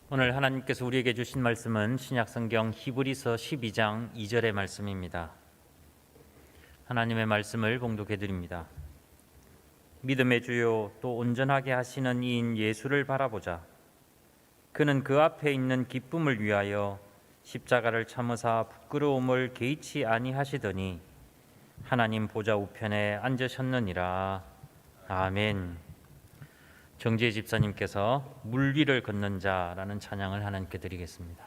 오늘 하나님께서 우리에게 주신 말씀은 신약성경 히브리서 12장 2절의 말씀입니다. 하나님의 말씀을 봉독해 드립니다. 믿음의 주요 또 온전하게 하시는 이인 예수를 바라보자. 그는 그 앞에 있는 기쁨을 위하여 십자가를 참으사 부끄러움을 개의치 아니하시더니 하나님 보좌 우편에 앉으셨느니라. 아멘. 정지혜 집사님께서 물 위를 걷는 자라는 찬양을 하나님께 드리겠습니다.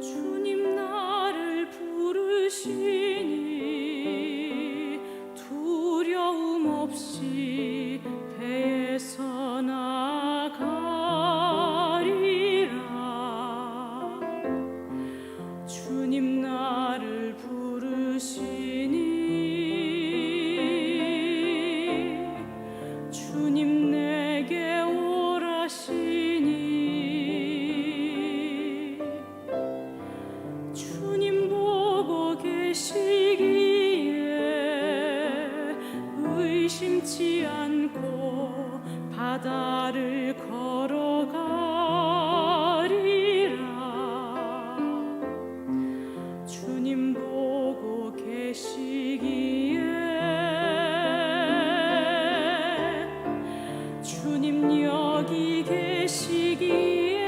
주님 나를 부르시니 두려움 없이 배에서 나가리라. 주님 나를 부르시니 주님 내게 오라시니 주님 보고 계시기에 의심치 않고 바다를 걸어가리라. 주님 보고 계시기에 주님 여기 계시기에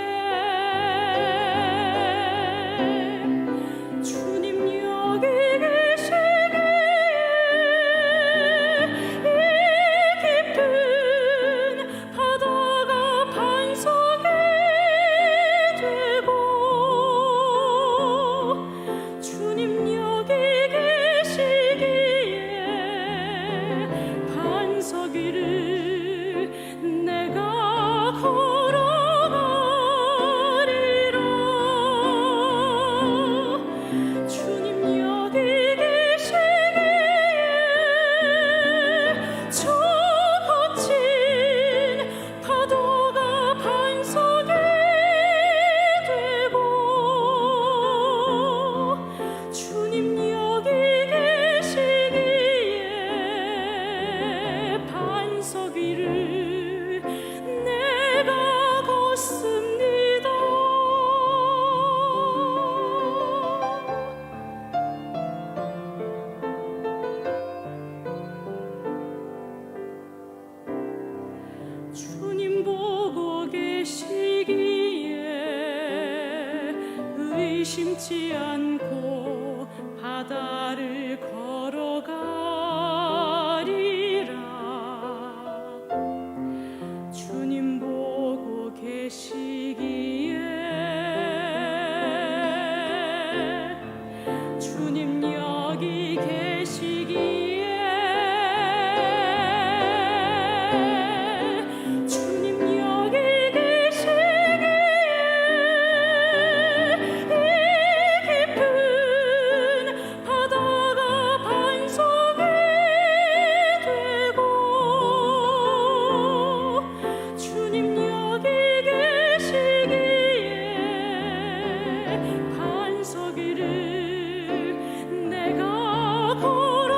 주님 여기 계시기에 이 깊은 바다가 반석이 되고 주님 여기 계시기에 반석 위를 내가 걸어가리라. 주님 여기 계시기에 저 거친 파도가 반석이 되고 주님 여기 계시기에 반석 위를 내가 걷습니다. 주님 보고 계시기에 의심치 않고 바다를 걸어가리라. 주님 보고 계시기에 주님 여기 계시기에 주님 여기 계시기에 이 깊은 바다가 반석이 되고 주님 여기 계시기에 반석 위를 내가 걸어가리라.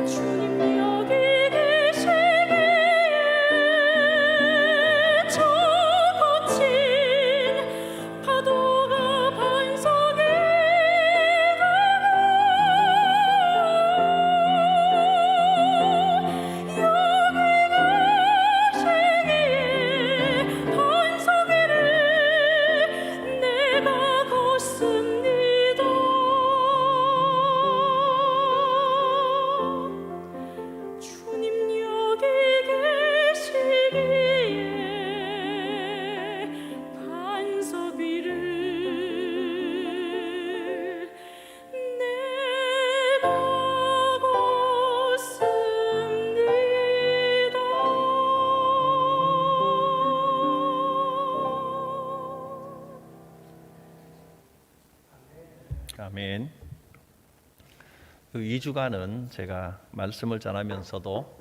주님 여기 계시기에 저 거친 파도가 반석이 되고 여기 계시기에 반석 위를 내가 걷습니다. 주님 여기 계시기에 반석 위를 내가 걷습니다. 아멘. 그 2주간은 제가 말씀을 전하면서도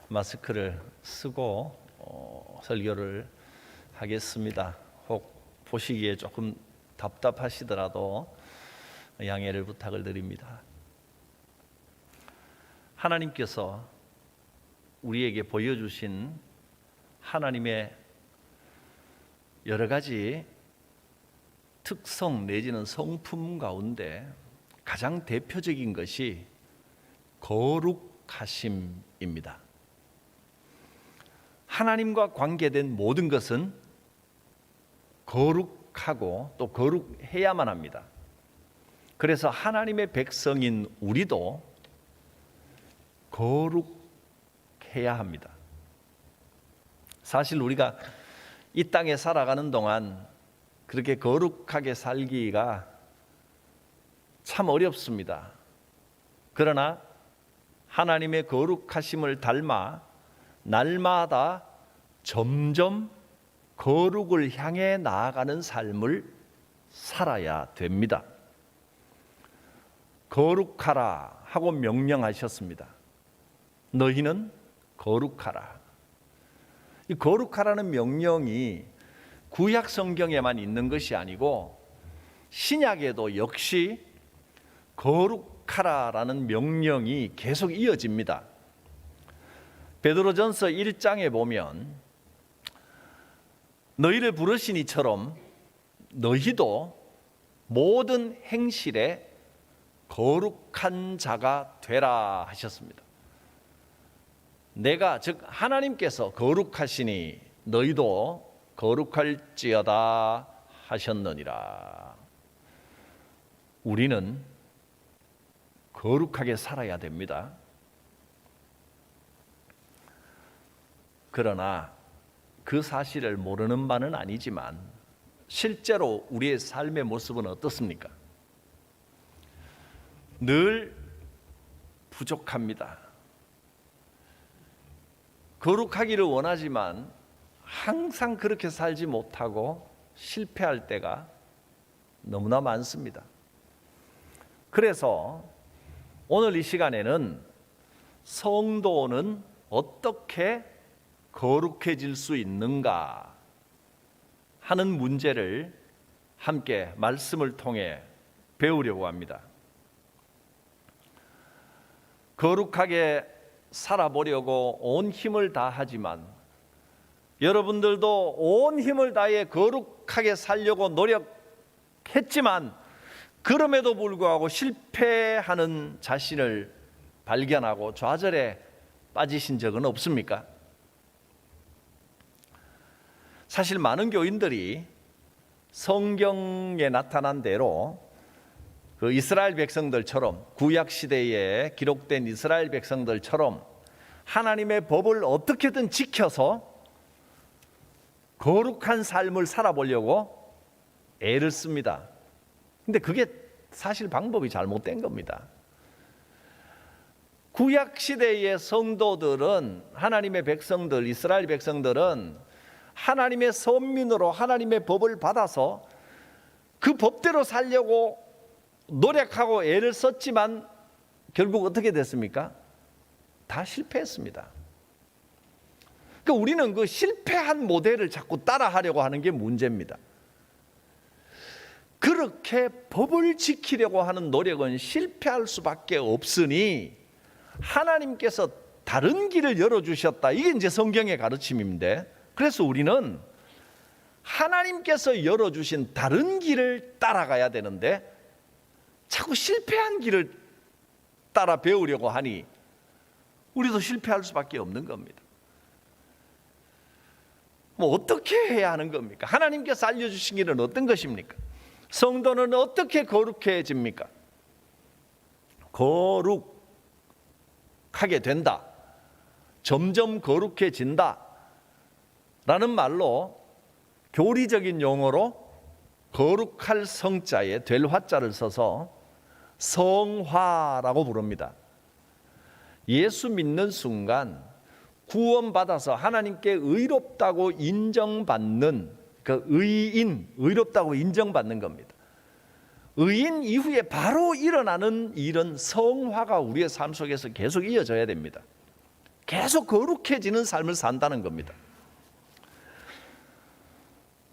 마스크를 쓰고 설교를 하겠습니다. 혹 보시기에 조금 답답하시더라도 양해를 부탁을 드립니다. 하나님께서 우리에게 보여주신 하나님의 여러 가지 특성 내지는 성품 가운데 가장 대표적인 것이 거룩하심입니다. 하나님과 관계된 모든 것은 거룩하고 또 거룩해야만 합니다. 그래서 하나님의 백성인 우리도 거룩해야 합니다. 사실 우리가 이 땅에 살아가는 동안 그렇게 거룩하게 살기가 참 어렵습니다. 그러나 하나님의 거룩하심을 닮아 날마다 점점 거룩을 향해 나아가는 삶을 살아야 됩니다. 거룩하라 하고 명령하셨습니다. 너희는 거룩하라. 이 거룩하라는 명령이 구약 성경에만 있는 것이 아니고 신약에도 역시 거룩하라라는 명령이 계속 이어집니다. 베드로전서 1장에 보면 너희를 부르시니처럼 너희도 모든 행실에 거룩한 자가 되라 하셨습니다. 내가 즉 하나님께서 거룩하시니 너희도 거룩할지어다 하셨느니라. 우리는 거룩하게 살아야 됩니다. 그러나 그 사실을 모르는 바는 아니지만 실제로 우리의 삶의 모습은 어떻습니까? 늘 부족합니다. 거룩하기를 원하지만 항상 그렇게 살지 못하고 실패할 때가 너무나 많습니다. 그래서 오늘 이 시간에는 성도는 어떻게 거룩해질 수 있는가 하는 문제를 함께 말씀을 통해 배우려고 합니다. 거룩하게 살아보려고 온 힘을 다하지만 여러분들도 온 힘을 다해 거룩하게 살려고 노력했지만 그럼에도 불구하고 실패하는 자신을 발견하고 좌절에 빠지신 적은 없습니까? 사실 많은 교인들이 성경에 나타난 대로 그 이스라엘 백성들처럼 구약 시대에 기록된 이스라엘 백성들처럼 하나님의 법을 어떻게든 지켜서 거룩한 삶을 살아보려고 애를 씁니다. 근데 그게 사실 방법이 잘못된 겁니다. 구약 시대의 성도들은 하나님의 백성들, 이스라엘 백성들은 하나님의 선민으로 하나님의 법을 받아서 그 법대로 살려고 노력하고 애를 썼지만 결국 어떻게 됐습니까? 다 실패했습니다. 그러니까 우리는 그 실패한 모델을 자꾸 따라하려고 하는 게 문제입니다. 그렇게 법을 지키려고 하는 노력은 실패할 수밖에 없으니 하나님께서 다른 길을 열어주셨다. 이게 이제 성경의 가르침인데, 그래서 우리는 하나님께서 열어주신 다른 길을 따라가야 되는데 자꾸 실패한 길을 따라 배우려고 하니 우리도 실패할 수밖에 없는 겁니다. 뭐 어떻게 해야 하는 겁니까? 하나님께서 알려주신 길은 어떤 것입니까? 성도는 어떻게 거룩해집니까? 거룩하게 된다, 점점 거룩해진다 라는 말로 교리적인 용어로 거룩할 성자에 될 화자를 써서 성화라고 부릅니다. 예수 믿는 순간 구원받아서 하나님께 의롭다고 인정받는 그 의인, 의롭다고 인정받는 겁니다. 의인 이후에 바로 일어나는 일은 성화가 우리의 삶 속에서 계속 이어져야 됩니다. 계속 거룩해지는 삶을 산다는 겁니다.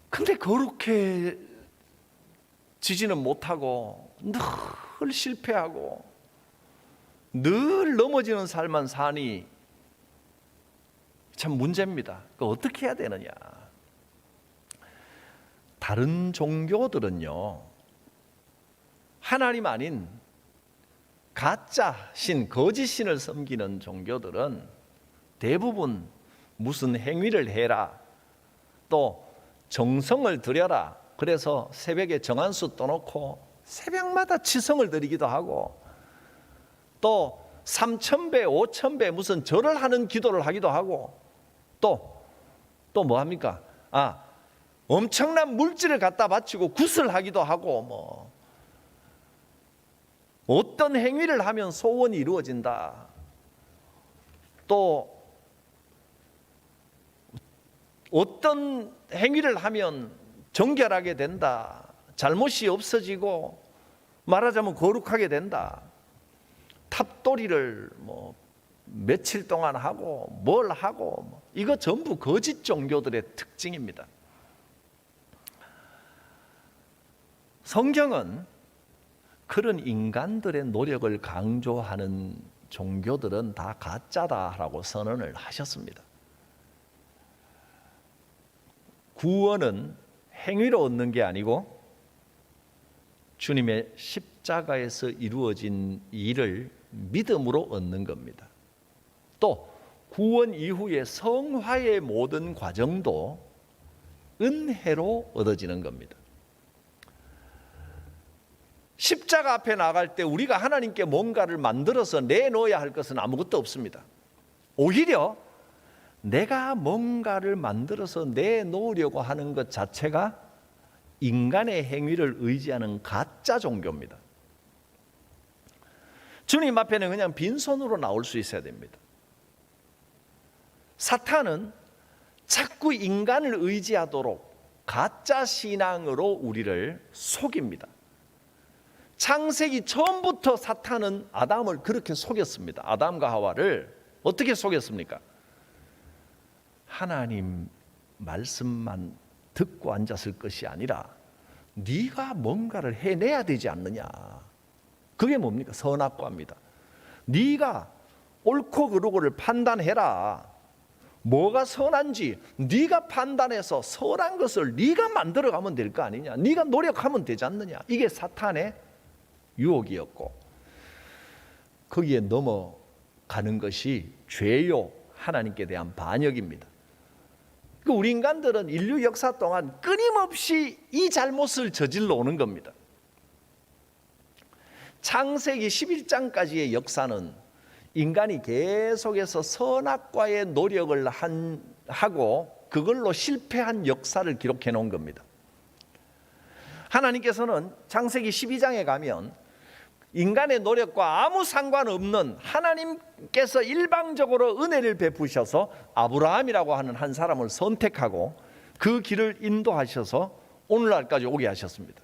근데 거룩해지지는 못하고 늘 실패하고 늘 넘어지는 삶만 사니 참 문제입니다. 어떻게 해야 되느냐? 다른 종교들은요, 하나님 아닌 가짜 신, 거짓 신을 섬기는 종교들은 대부분 무슨 행위를 해라, 또 정성을 들여라, 그래서 새벽에 정한수 떠놓고 새벽마다 치성을 드리기도 하고, 또 3,000배, 5,000배 무슨 절을 하는 기도를 하기도 하고, 또 뭐 합니까? 엄청난 물질을 갖다 바치고 구슬하기도 하고, 뭐 어떤 행위를 하면 소원이 이루어진다, 또 어떤 행위를 하면 정결하게 된다, 잘못이 없어지고 말하자면 거룩하게 된다, 탑돌이를 뭐 며칠 동안 하고 뭘 하고, 이거 전부 거짓 종교들의 특징입니다. 성경은 그런 인간들의 노력을 강조하는 종교들은 다 가짜다라고 선언을 하셨습니다. 구원은 행위로 얻는 게 아니고 주님의 십자가에서 이루어진 일을 믿음으로 얻는 겁니다. 또 구원 이후의 성화의 모든 과정도 은혜로 얻어지는 겁니다. 십자가 앞에 나갈 때 우리가 하나님께 뭔가를 만들어서 내놓아야 할 것은 아무것도 없습니다. 오히려 내가 뭔가를 만들어서 내놓으려고 하는 것 자체가 인간의 행위를 의지하는 가짜 종교입니다. 주님 앞에는 그냥 빈손으로 나올 수 있어야 됩니다. 사탄은 자꾸 인간을 의지하도록 가짜 신앙으로 우리를 속입니다. 창세기 처음부터 사탄은 아담을 그렇게 속였습니다. 아담과 하와를 어떻게 속였습니까? 하나님 말씀만 듣고 앉았을 것이 아니라 네가 뭔가를 해내야 되지 않느냐. 그게 뭡니까? 선악과입니다. 네가 옳고 그르고를 판단해라. 뭐가 선한지 네가 판단해서 선한 것을 네가 만들어가면 될 거 아니냐. 네가 노력하면 되지 않느냐. 이게 사탄의 유혹이었고, 거기에 넘어가는 것이 죄요, 하나님께 대한 반역입니다. 우리 인간들은 인류 역사 동안 끊임없이 이 잘못을 저질러 오는 겁니다. 창세기 11장까지의 역사는 인간이 계속해서 선악과의 노력을 하고 그걸로 실패한 역사를 기록해 놓은 겁니다. 하나님께서는 창세기 12장에 가면 인간의 노력과 아무 상관없는 하나님께서 일방적으로 은혜를 베푸셔서 아브라함이라고 하는 한 사람을 선택하고 그 길을 인도하셔서 오늘날까지 오게 하셨습니다.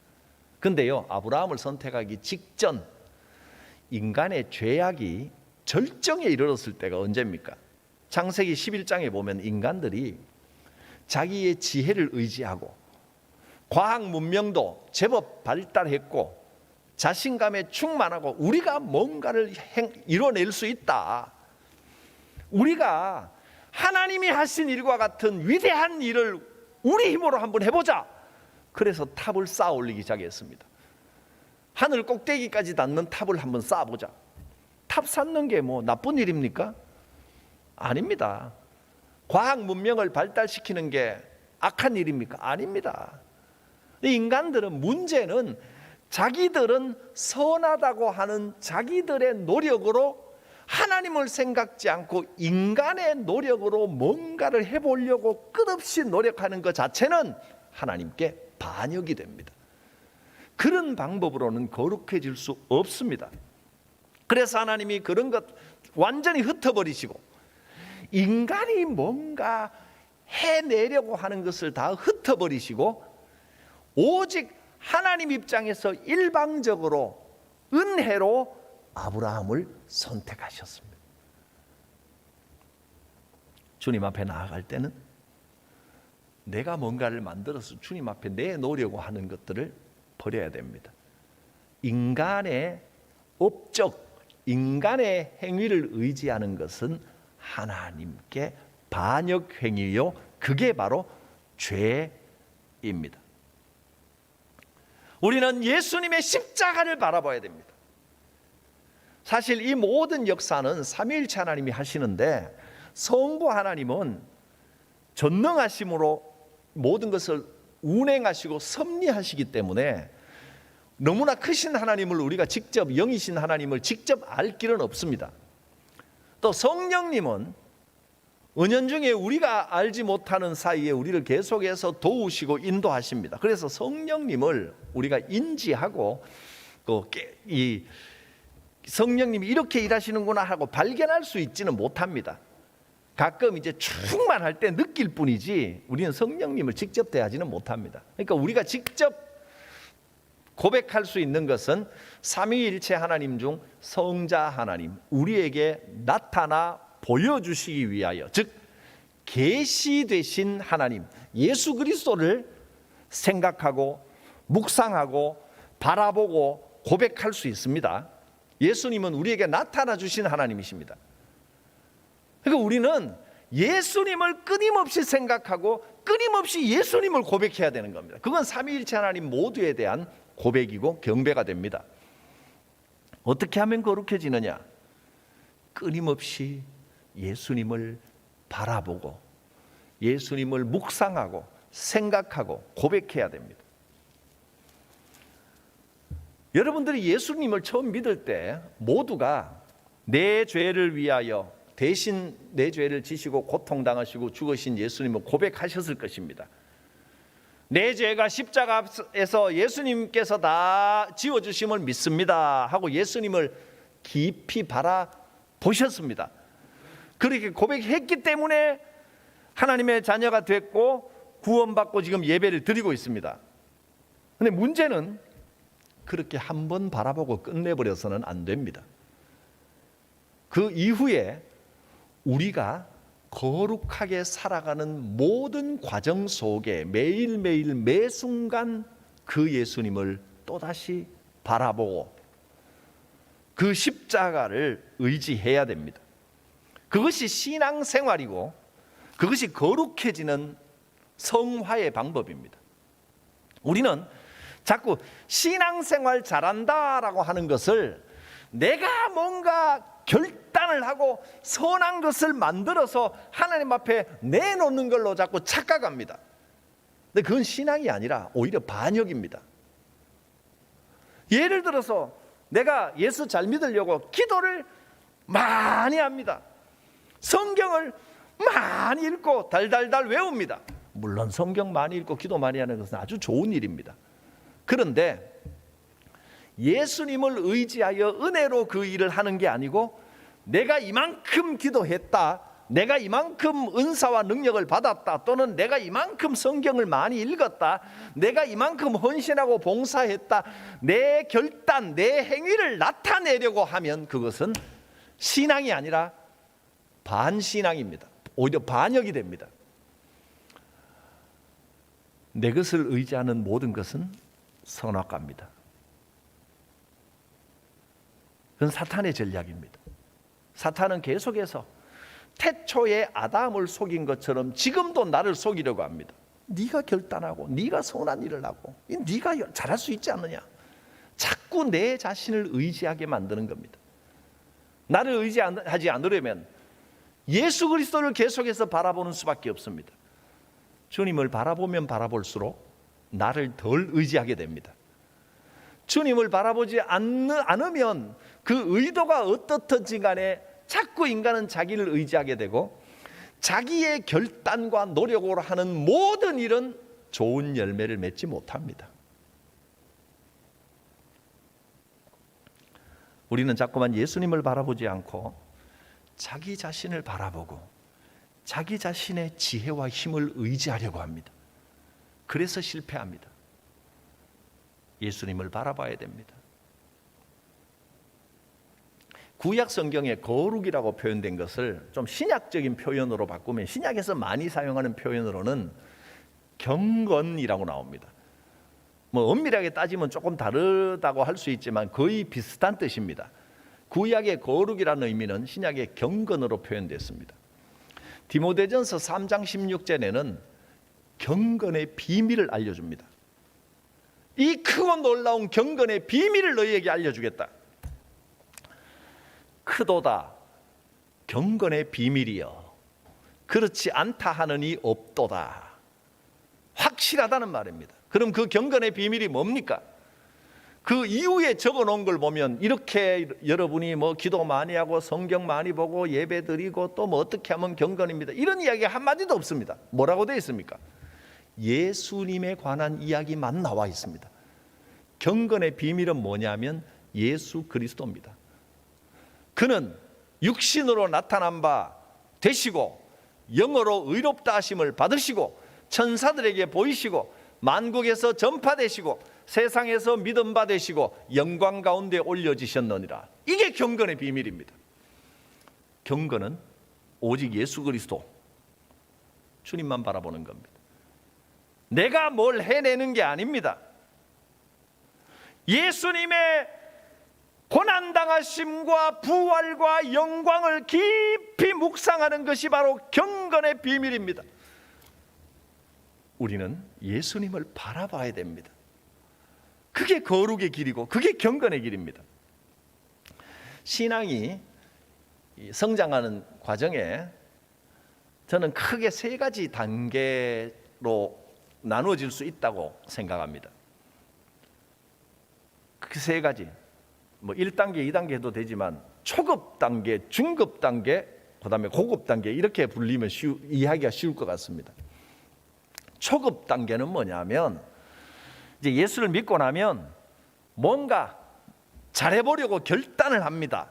근데요, 아브라함을 선택하기 직전 인간의 죄악이 절정에 이르렀을 때가 언제입니까? 창세기 11장에 보면 인간들이 자기의 지혜를 의지하고 과학 문명도 제법 발달했고 자신감에 충만하고 우리가 뭔가를 이뤄낼 수 있다, 우리가 하나님이 하신 일과 같은 위대한 일을 우리 힘으로 한번 해보자. 그래서 탑을 쌓아 올리기 시작했습니다. 하늘 꼭대기까지 닿는 탑을 한번 쌓아보자. 탑 쌓는 게 뭐 나쁜 일입니까? 아닙니다. 과학 문명을 발달시키는 게 악한 일입니까? 아닙니다. 인간들은 문제는 자기들은 선하다고 하는 자기들의 노력으로 하나님을 생각지 않고 인간의 노력으로 뭔가를 해보려고 끝없이 노력하는 것 자체는 하나님께 반역이 됩니다. 그런 방법으로는 거룩해질 수 없습니다. 그래서 하나님이 그런 것 완전히 흩어버리시고 인간이 뭔가 해내려고 하는 것을 다 흩어버리시고 오직 하나님 입장에서 일방적으로 은혜로 아브라함을 선택하셨습니다. 주님 앞에 나아갈 때는 내가 뭔가를 만들어서 주님 앞에 내놓으려고 하는 것들을 버려야 됩니다. 인간의 업적, 인간의 행위를 의지하는 것은 하나님께 반역 행위요, 그게 바로 죄입니다. 우리는 예수님의 십자가를 바라봐야 됩니다. 사실 이 모든 역사는 삼위일체 하나님이 하시는데 성부 하나님은 전능하심으로 모든 것을 운행하시고 섭리하시기 때문에 너무나 크신 하나님을 우리가 직접, 영이신 하나님을 직접 알 길은 없습니다. 또 성령님은 은연중에 우리가 알지 못하는 사이에 우리를 계속해서 도우시고 인도하십니다. 그래서 성령님을 우리가 인지하고 이 성령님이 이렇게 일하시는구나 하고 발견할 수 있지는 못합니다. 가끔 이제 충만할 때 느낄 뿐이지 우리는 성령님을 직접 대하지는 못합니다. 그러니까 우리가 직접 고백할 수 있는 것은 삼위일체 하나님 중 성자 하나님, 우리에게 나타나 보여주시기 위하여, 즉 계시되신 하나님 예수 그리스도를 생각하고 묵상하고 바라보고 고백할 수 있습니다. 예수님은 우리에게 나타나 주신 하나님이십니다. 그러니까 우리는 예수님을 끊임없이 생각하고 끊임없이 예수님을 고백해야 되는 겁니다. 그건 삼위일체 하나님 모두에 대한 고백이고 경배가 됩니다. 어떻게 하면 거룩해지느냐? 끊임없이 예수님을 바라보고 예수님을 묵상하고 생각하고 고백해야 됩니다. 여러분들이 예수님을 처음 믿을 때 모두가 내 죄를 위하여 대신 내 죄를 지시고 고통당하시고 죽으신 예수님을 고백하셨을 것입니다. 내 죄가 십자가에서 예수님께서 다 지워주심을 믿습니다 하고 예수님을 깊이 바라보셨습니다. 그렇게 고백했기 때문에 하나님의 자녀가 됐고 구원받고 지금 예배를 드리고 있습니다. 그런데 문제는 그렇게 한 번 바라보고 끝내버려서는 안 됩니다. 그 이후에 우리가 거룩하게 살아가는 모든 과정 속에 매일매일 매순간 그 예수님을 또다시 바라보고 그 십자가를 의지해야 됩니다. 그것이 신앙생활이고 그것이 거룩해지는 성화의 방법입니다. 우리는 자꾸 신앙생활 잘한다라고 하는 것을 내가 뭔가 결단을 하고 선한 것을 만들어서 하나님 앞에 내놓는 걸로 자꾸 착각합니다. 근데 그건 신앙이 아니라 오히려 반역입니다. 예를 들어서 내가 예수 잘 믿으려고 기도를 많이 합니다. 성경을 많이 읽고 달달달 외웁니다. 물론 성경 많이 읽고 기도 많이 하는 것은 아주 좋은 일입니다. 그런데 예수님을 의지하여 은혜로 그 일을 하는 게 아니고 내가 이만큼 기도했다, 내가 이만큼 은사와 능력을 받았다, 또는 내가 이만큼 성경을 많이 읽었다, 내가 이만큼 헌신하고 봉사했다, 내 결단, 내 행위를 나타내려고 하면 그것은 신앙이 아니라 반신앙입니다. 오히려 반역이 됩니다. 내 것을 의지하는 모든 것은 선악과입니다. 그건 사탄의 전략입니다. 사탄은 계속해서 태초에 아담을 속인 것처럼 지금도 나를 속이려고 합니다. 네가 결단하고 네가 선한 일을 하고 네가 잘할 수 있지 않느냐. 자꾸 내 자신을 의지하게 만드는 겁니다. 나를 의지하지 않으려면 예수 그리스도를 계속해서 바라보는 수밖에 없습니다. 주님을 바라보면 바라볼수록 나를 덜 의지하게 됩니다. 주님을 바라보지 않으면 그 의도가 어떻든지 간에 자꾸 인간은 자기를 의지하게 되고 자기의 결단과 노력으로 하는 모든 일은 좋은 열매를 맺지 못합니다. 우리는 자꾸만 예수님을 바라보지 않고 자기 자신을 바라보고 자기 자신의 지혜와 힘을 의지하려고 합니다. 그래서 실패합니다. 예수님을 바라봐야 됩니다. 구약 성경에 거룩이라고 표현된 것을 좀 신약적인 표현으로 바꾸면, 신약에서 많이 사용하는 표현으로는 경건이라고 나옵니다. 뭐 엄밀하게 따지면 조금 다르다고 할 수 있지만 거의 비슷한 뜻입니다. 구약의 거룩이라는 의미는 신약의 경건으로 표현됐습니다. 디모데전서 3장 16절에는 경건의 비밀을 알려줍니다. 이 크고 놀라운 경건의 비밀을 너희에게 알려주겠다. 크도다 경건의 비밀이여 그렇지 않다 하느니 없도다. 확실하다는 말입니다. 그럼 그 경건의 비밀이 뭡니까? 그 이후에 적어놓은 걸 보면 이렇게 여러분이 뭐 기도 많이 하고 성경 많이 보고 예배 드리고 또 뭐 어떻게 하면 경건입니다, 이런 이야기 한마디도 없습니다. 뭐라고 되어 있습니까? 예수님에 관한 이야기만 나와 있습니다. 경건의 비밀은 뭐냐면 예수 그리스도입니다. 그는 육신으로 나타난 바 되시고 영어로 의롭다 하심을 받으시고 천사들에게 보이시고 만국에서 전파되시고 세상에서 믿음 받으시고 영광 가운데 올려지셨느니라. 이게 경건의 비밀입니다. 경건은 오직 예수 그리스도 주님만 바라보는 겁니다. 내가 뭘 해내는 게 아닙니다. 예수님의 고난당하심과 부활과 영광을 깊이 묵상하는 것이 바로 경건의 비밀입니다. 우리는 예수님을 바라봐야 됩니다. 그게 거룩의 길이고 그게 경건의 길입니다. 신앙이 성장하는 과정에 저는 크게 세 가지 단계로 나누어질 수 있다고 생각합니다. 그 세 가지, 뭐 1단계, 2단계 해도 되지만 초급 단계, 중급 단계, 그다음에 고급 단계 이렇게 불리면 이해하기가 쉬울 것 같습니다. 초급 단계는 뭐냐면 이제 예수를 믿고 나면 뭔가 잘해보려고 결단을 합니다.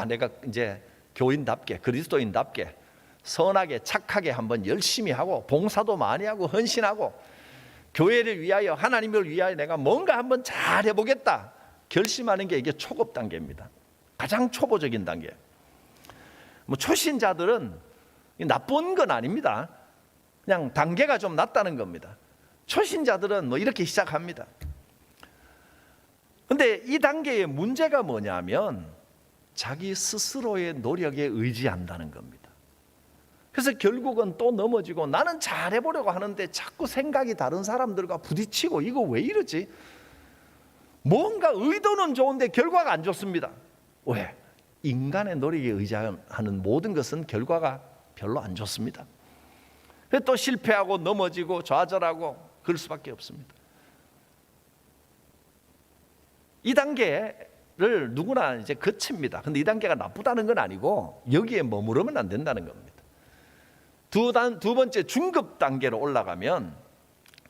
내가 이제 교인답게 그리스도인답게 선하게 착하게 한번 열심히 하고 봉사도 많이 하고 헌신하고 교회를 위하여 하나님을 위하여 내가 뭔가 한번 잘해보겠다 결심하는 게 이게 초급 단계입니다. 가장 초보적인 단계. 뭐 초신자들은 나쁜 건 아닙니다. 그냥 단계가 좀 낮다는 겁니다. 초신자들은 뭐 이렇게 시작합니다. 근데 이 단계의 문제가 뭐냐면 자기 스스로의 노력에 의지한다는 겁니다. 그래서 결국은 또 넘어지고 나는 잘해보려고 하는데 자꾸 생각이 다른 사람들과 부딪히고 이거 왜 이러지? 뭔가 의도는 좋은데 결과가 안 좋습니다. 왜? 인간의 노력에 의지하는 모든 것은 결과가 별로 안 좋습니다. 또 실패하고 넘어지고 좌절하고 그럴 수밖에 없습니다. 이 단계를 누구나 이제 거칩니다. 근데 이 단계가 나쁘다는 건 아니고 여기에 머무르면 안 된다는 겁니다. 두 번째 중급 단계로 올라가면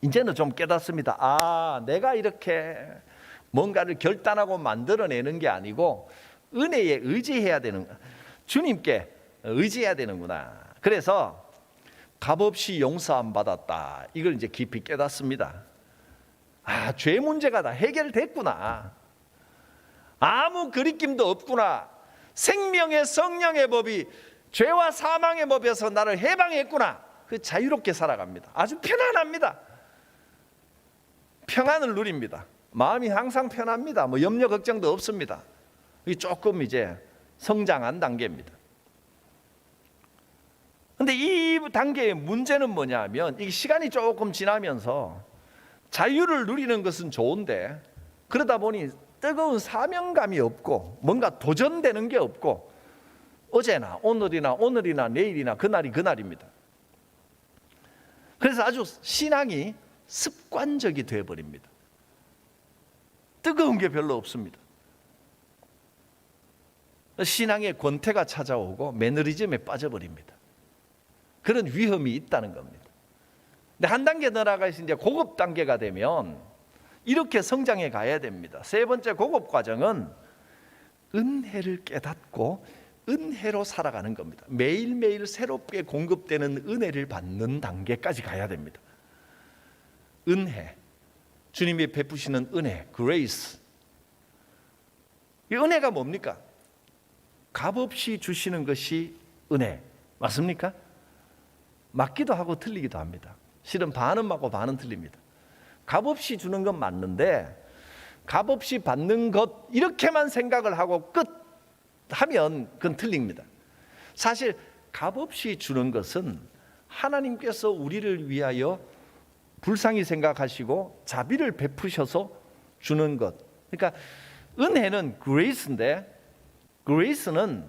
이제는 좀 깨닫습니다. 내가 이렇게 뭔가를 결단하고 만들어내는 게 아니고 은혜에 의지해야 되는, 주님께 의지해야 되는구나. 그래서 값없이 용서함 받았다. 이걸 이제 깊이 깨닫습니다. 죄 문제가 다 해결됐구나. 아무 그리낌도 없구나. 생명의 성령의 법이 죄와 사망의 법에서 나를 해방했구나. 그 자유롭게 살아갑니다. 아주 편안합니다. 평안을 누립니다. 마음이 항상 편합니다. 뭐 염려 걱정도 없습니다. 이 조금 이제 성장한 단계입니다. 근데 이 단계의 문제는 뭐냐면 이 시간이 조금 지나면서 자유를 누리는 것은 좋은데 그러다 보니 뜨거운 사명감이 없고 뭔가 도전되는 게 없고 어제나 오늘이나 내일이나 그날이 그날입니다. 그래서 아주 신앙이 습관적이 되어버립니다. 뜨거운 게 별로 없습니다. 신앙의 권태가 찾아오고 매너리즘에 빠져버립니다. 그런 위험이 있다는 겁니다. 근데 한 단계 더 나가서 이제 고급 단계가 되면 이렇게 성장해 가야 됩니다. 세 번째 고급 과정은 은혜를 깨닫고 은혜로 살아가는 겁니다. 매일매일 새롭게 공급되는 은혜를 받는 단계까지 가야 됩니다. 은혜, 주님이 베푸시는 은혜, grace. 이 은혜가 뭡니까? 값없이 주시는 것이 은혜. 맞습니까? 맞기도 하고 틀리기도 합니다. 실은 반은 맞고 반은 틀립니다. 값없이 주는 건 맞는데 값없이 받는 것 이렇게만 생각을 하고 끝 하면 그건 틀립니다. 사실 값없이 주는 것은 하나님께서 우리를 위하여 불쌍히 생각하시고 자비를 베푸셔서 주는 것. 그러니까 은혜는 grace인데 grace는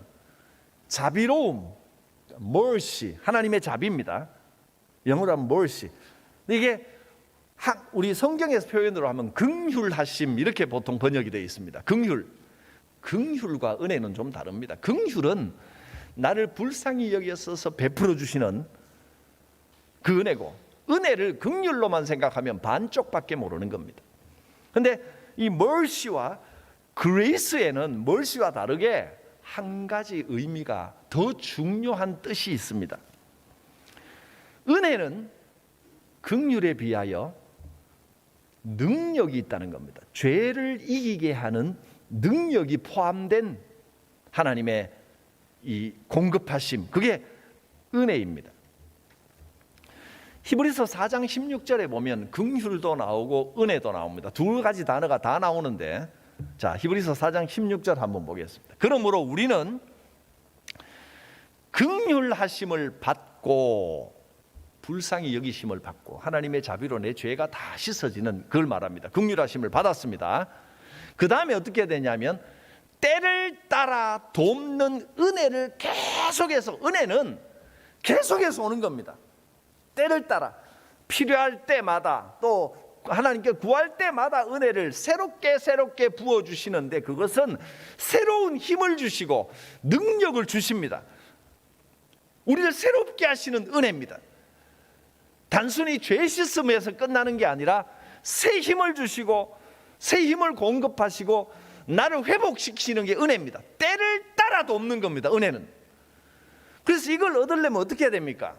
자비로움, mercy, 하나님의 자비입니다. 영어로 하면 mercy. 이게 우리 성경에서 표현으로 하면 긍휼하심 이렇게 보통 번역이 되어 있습니다. 긍휼과 은혜는 좀 다릅니다. 긍휼은 나를 불쌍히 여겨서 베풀어 주시는 그 은혜고, 은혜를 긍휼로만 생각하면 반쪽밖에 모르는 겁니다. 그런데 이 mercy와 grace에는 mercy와 다르게 한 가지 의미가 더 중요한 뜻이 있습니다. 은혜는 긍휼에 비하여 능력이 있다는 겁니다. 죄를 이기게 하는 능력이 포함된 하나님의 이 공급하심, 그게 은혜입니다. 히브리서 4장 16절에 보면 긍휼도 나오고 은혜도 나옵니다. 두 가지 단어가 다 나오는데, 자, 히브리서 4장 16절 한번 보겠습니다. 그러므로 우리는 긍휼하심을 받고 불쌍히 여기심을 받고 하나님의 자비로 내 죄가 다 씻어지는 그걸 말합니다. 긍휼하심을 받았습니다. 그 다음에 어떻게 되냐면 때를 따라 돕는 은혜를 계속해서, 은혜는 계속해서 오는 겁니다. 때를 따라 필요할 때마다 또 하나님께 구할 때마다 은혜를 새롭게 부어주시는데, 그것은 새로운 힘을 주시고 능력을 주십니다. 우리를 새롭게 하시는 은혜입니다. 단순히 죄 씻음에서 끝나는 게 아니라 새 힘을 주시고 새 힘을 공급하시고 나를 회복시키시는 게 은혜입니다. 때를 따라 돕는 겁니다, 은혜는. 그래서 이걸 얻으려면 어떻게 해야 됩니까?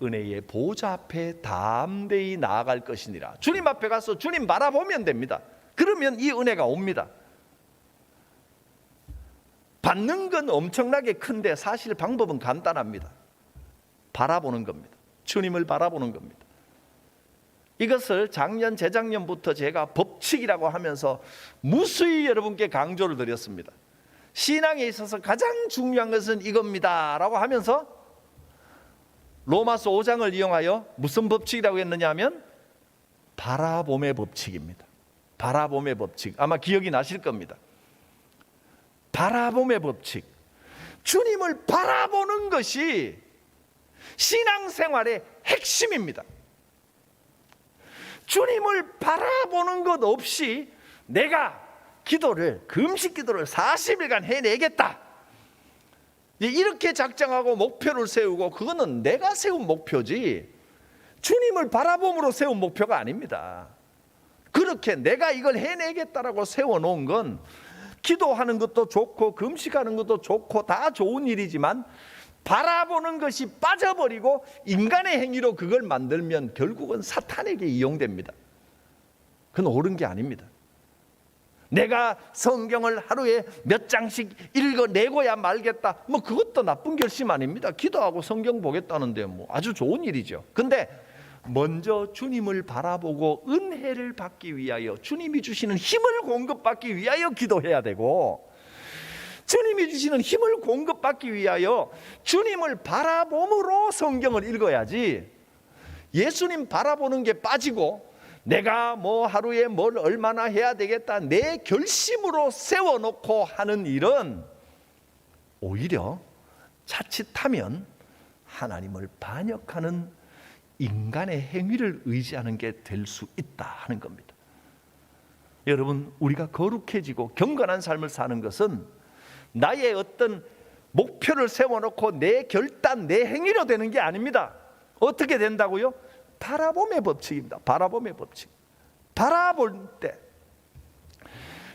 은혜의 보좌 앞에 담대히 나아갈 것이니라. 주님 앞에 가서 주님 바라보면 됩니다. 그러면 이 은혜가 옵니다. 받는 건 엄청나게 큰데 사실 방법은 간단합니다. 바라보는 겁니다. 주님을 바라보는 겁니다. 이것을 작년, 재작년부터 제가 법칙이라고 하면서 무수히 여러분께 강조를 드렸습니다. 신앙에 있어서 가장 중요한 것은 이겁니다 라고 하면서 로마서 5장을 이용하여 무슨 법칙이라고 했느냐 하면 바라봄의 법칙입니다. 바라봄의 법칙. 아마 기억이 나실 겁니다. 바라봄의 법칙. 주님을 바라보는 것이 신앙생활의 핵심입니다. 주님을 바라보는 것 없이 내가 기도를, 금식 기도를 40일간 해내겠다, 이렇게 작정하고 목표를 세우고, 그거는 내가 세운 목표지 주님을 바라봄으로 세운 목표가 아닙니다. 그렇게 내가 이걸 해내겠다라고 세워놓은 건 기도하는 것도 좋고 금식하는 것도 좋고 다 좋은 일이지만 바라보는 것이 빠져버리고 인간의 행위로 그걸 만들면 결국은 사탄에게 이용됩니다. 그건 옳은 게 아닙니다. 내가 성경을 하루에 몇 장씩 읽어내고야 말겠다, 뭐 그것도 나쁜 결심 아닙니다. 기도하고 성경 보겠다는데 뭐 아주 좋은 일이죠. 근데 먼저 주님을 바라보고 은혜를 받기 위하여, 주님이 주시는 힘을 공급받기 위하여 기도해야 되고, 주님이 주시는 힘을 공급받기 위하여 주님을 바라봄으로 성경을 읽어야지, 예수님 바라보는 게 빠지고 내가 뭐 하루에 뭘 얼마나 해야 되겠다 내 결심으로 세워놓고 하는 일은 오히려 자칫하면 하나님을 반역하는 인간의 행위를 의지하는 게 될 수 있다 하는 겁니다. 여러분, 우리가 거룩해지고 경건한 삶을 사는 것은 나의 어떤 목표를 세워놓고 내 결단, 내 행위로 되는 게 아닙니다. 어떻게 된다고요? 바라봄의 법칙입니다. 바라봄의 법칙. 바라볼 때,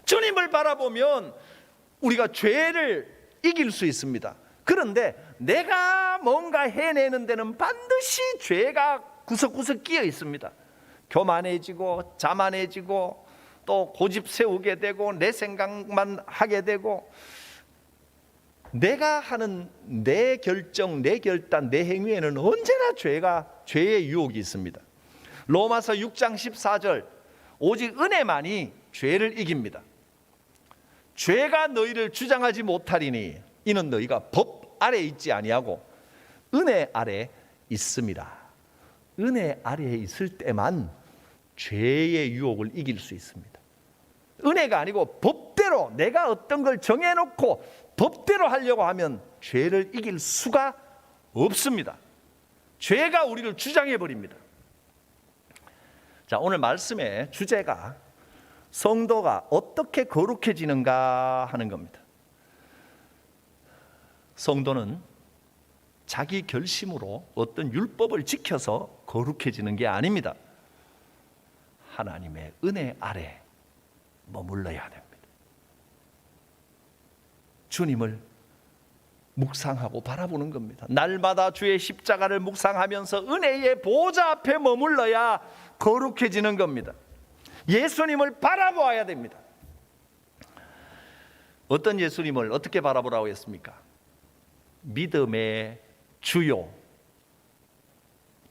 주님을 바라보면 우리가 죄를 이길 수 있습니다. 그런데 내가 뭔가 해내는 데는 반드시 죄가 구석구석 끼어 있습니다. 교만해지고 자만해지고 또 고집 세우게 되고 내 생각만 하게 되고 내가 하는 내 결정, 내 결단, 내 행위에는 언제나 죄의 유혹이 있습니다. 로마서 6장 14절 오직 은혜만이 죄를 이깁니다. 죄가 너희를 주장하지 못하리니 이는 너희가 법 아래 있지 아니하고 은혜 아래 있습니다. 은혜 아래에 있을 때만 죄의 유혹을 이길 수 있습니다. 은혜가 아니고 법대로 내가 어떤 걸 정해놓고 법대로 하려고 하면 죄를 이길 수가 없습니다. 죄가 우리를 주장해버립니다. 자, 오늘 말씀의 주제가 성도가 어떻게 거룩해지는가 하는 겁니다. 성도는 자기 결심으로 어떤 율법을 지켜서 거룩해지는 게 아닙니다. 하나님의 은혜 아래 머물러야 됩니다. 주님을 묵상하고 바라보는 겁니다. 날마다 주의 십자가를 묵상하면서 은혜의 보좌 앞에 머물러야 거룩해지는 겁니다. 예수님을 바라보아야 됩니다. 어떤 예수님을 어떻게 바라보라고 했습니까? 믿음의 주요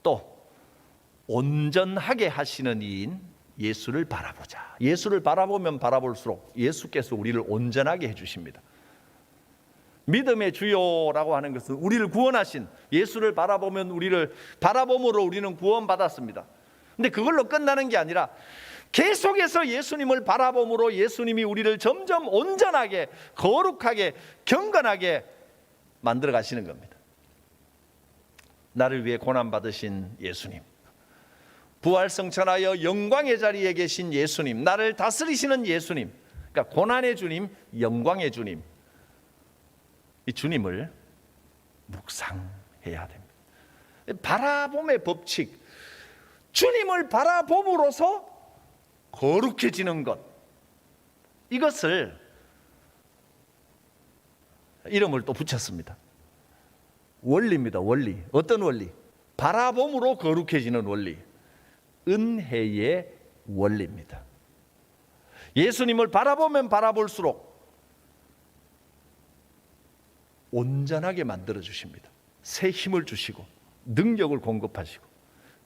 또 온전하게 하시는 이인 예수를 바라보자. 예수를 바라보면 바라볼수록 예수께서 우리를 온전하게 해주십니다. 믿음의 주요라고 하는 것은 우리를 구원하신 예수를 바라보면 우리를 바라봄으로 우리는 구원받았습니다. 근데 그걸로 끝나는 게 아니라 계속해서 예수님을 바라봄으로 예수님이 우리를 점점 온전하게 거룩하게 경건하게 만들어 가시는 겁니다. 나를 위해 고난 받으신 예수님, 부활성천하여 영광의 자리에 계신 예수님, 나를 다스리시는 예수님, 그러니까 고난의 주님, 영광의 주님, 이 주님을 묵상해야 됩니다. 바라봄의 법칙, 주님을 바라봄으로써 거룩해지는 것, 이것을 이름을 또 붙였습니다. 원리입니다. 원리. 어떤 원리? 바라봄으로 거룩해지는 원리. 은혜의 원리입니다. 예수님을 바라보면 바라볼수록 온전하게 만들어 주십니다. 새 힘을 주시고 능력을 공급하시고,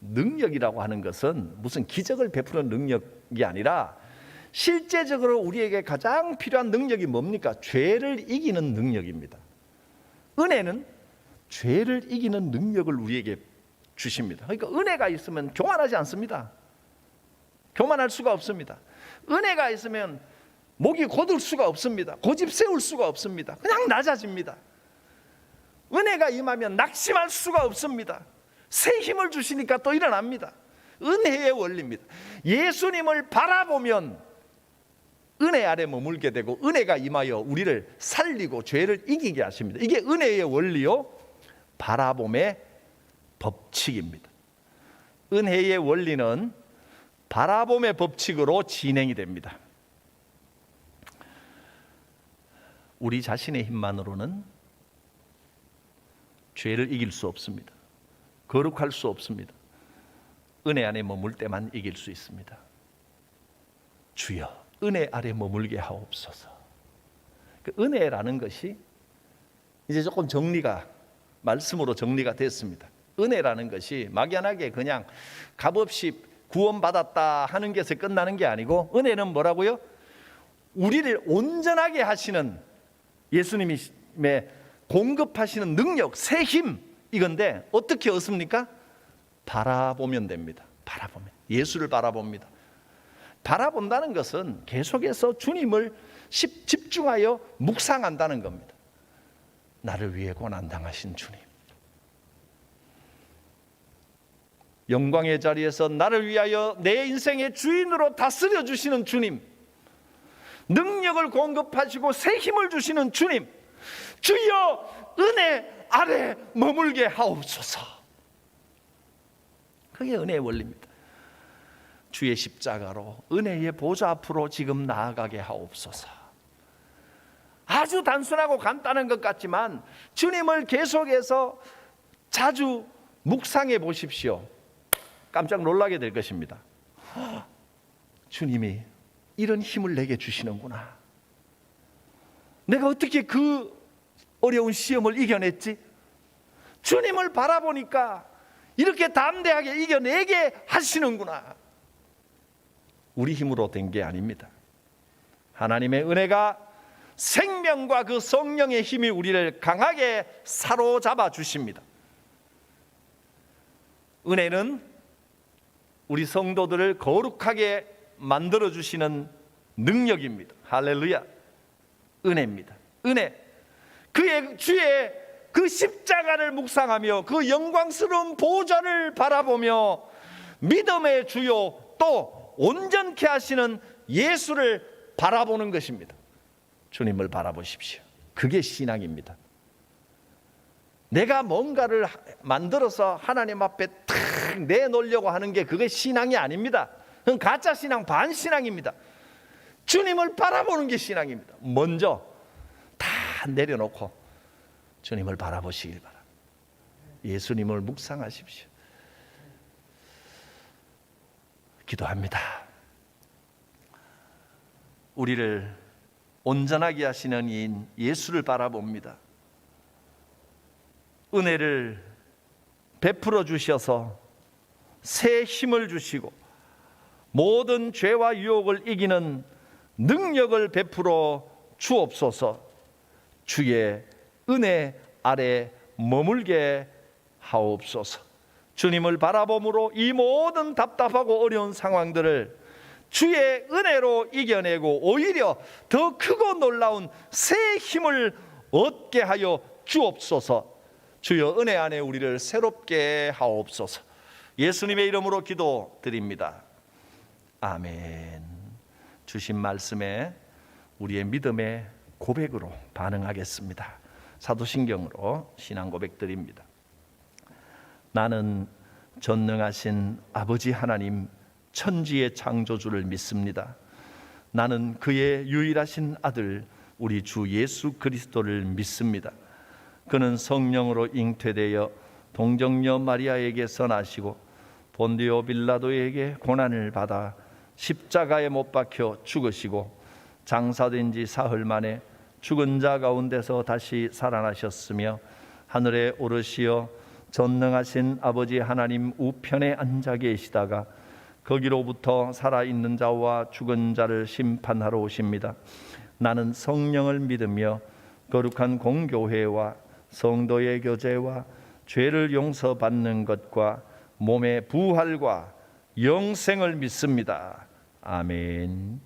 능력이라고 하는 것은 무슨 기적을 베푸는 능력이 아니라 실제적으로 우리에게 가장 필요한 능력이 뭡니까? 죄를 이기는 능력입니다. 은혜는 죄를 이기는 능력을 우리에게 주십니다. 그러니까 은혜가 있으면 교만하지 않습니다. 교만할 수가 없습니다. 은혜가 있으면 목이 곧을 수가 없습니다. 고집 세울 수가 없습니다. 그냥 낮아집니다. 은혜가 임하면 낙심할 수가 없습니다. 새 힘을 주시니까 또 일어납니다. 은혜의 원리입니다. 예수님을 바라보면 은혜 아래 머물게 되고 은혜가 임하여 우리를 살리고 죄를 이기게 하십니다. 이게 은혜의 원리요, 바라봄의 법칙입니다. 은혜의 원리는 바라봄의 법칙으로 진행이 됩니다. 우리 자신의 힘만으로는 죄를 이길 수 없습니다. 거룩할 수 없습니다. 은혜 안에 머물 때만 이길 수 있습니다. 주여, 은혜 아래 머물게 하옵소서. 그 은혜라는 것이 이제 조금 말씀으로 정리가 됐습니다. 은혜라는 것이 막연하게 그냥 값없이 구원받았다 하는 것에 끝나는 게 아니고, 은혜는 뭐라고요? 우리를 온전하게 하시는 예수님이 공급하시는 능력, 새 힘, 이건데 어떻게 얻습니까? 바라보면 됩니다. 바라보면, 예수를 바라봅니다. 바라본다는 것은 계속해서 주님을 집중하여 묵상한다는 겁니다. 나를 위해 고난당하신 주님, 영광의 자리에서 나를 위하여 내 인생의 주인으로 다스려 주시는 주님, 능력을 공급하시고 새 힘을 주시는 주님, 주여 은혜 아래 머물게 하옵소서. 그게 은혜의 원리입니다. 주의 십자가로 은혜의 보좌 앞으로 지금 나아가게 하옵소서. 아주 단순하고 간단한 것 같지만 주님을 계속해서 자주 묵상해 보십시오. 깜짝 놀라게 될 것입니다. 주님이 이런 힘을 내게 주시는구나. 내가 어떻게 그 어려운 시험을 이겨냈지? 주님을 바라보니까 이렇게 담대하게 이겨내게 하시는구나. 우리 힘으로 된 게 아닙니다. 하나님의 은혜가 생명과 그 성령의 힘이 우리를 강하게 사로잡아 주십니다. 은혜는 우리 성도들을 거룩하게 만들어 주시는 능력입니다. 할렐루야. 은혜입니다. 은혜. 그의 주의 그 십자가를 묵상하며 그 영광스러운 보좌를 바라보며 믿음의 주요 또 온전케 하시는 예수를 바라보는 것입니다. 주님을 바라보십시오. 그게 신앙입니다. 내가 뭔가를 만들어서 하나님 앞에 탁 내놓으려고 하는 게 그게 신앙이 아닙니다. 그건 가짜 신앙, 반신앙입니다. 주님을 바라보는 게 신앙입니다. 먼저 다 내려놓고 주님을 바라보시길 바랍니다. 예수님을 묵상하십시오. 기도합니다. 우리를 온전하게 하시는 이인 예수를 바라봅니다. 은혜를 베풀어 주셔서 새 힘을 주시고 모든 죄와 유혹을 이기는 능력을 베풀어 주옵소서. 주의 은혜 아래 머물게 하옵소서. 주님을 바라봄으로 이 모든 답답하고 어려운 상황들을 주의 은혜로 이겨내고 오히려 더 크고 놀라운 새 힘을 얻게 하여 주옵소서. 주여 은혜 안에 우리를 새롭게 하옵소서. 예수님의 이름으로 기도드립니다. 아멘. 주신 말씀에 우리의 믿음의 고백으로 반응하겠습니다. 사도신경으로 신앙 고백드립니다. 나는 전능하신 아버지 하나님 천지의 창조주를 믿습니다. 나는 그의 유일하신 아들 우리 주 예수 그리스도를 믿습니다. 그는 성령으로 잉태되어 동정녀 마리아에게서 나시고 본디오 빌라도에게 고난을 받아 십자가에 못 박혀 죽으시고 장사된 지 사흘 만에 죽은 자 가운데서 다시 살아나셨으며 하늘에 오르시어 전능하신 아버지 하나님 우편에 앉아 계시다가 거기로부터 살아있는 자와 죽은 자를 심판하러 오십니다. 나는 성령을 믿으며 거룩한 공교회와 성도의 교제와 죄를 용서받는 것과 몸의 부활과 영생을 믿습니다. 아멘.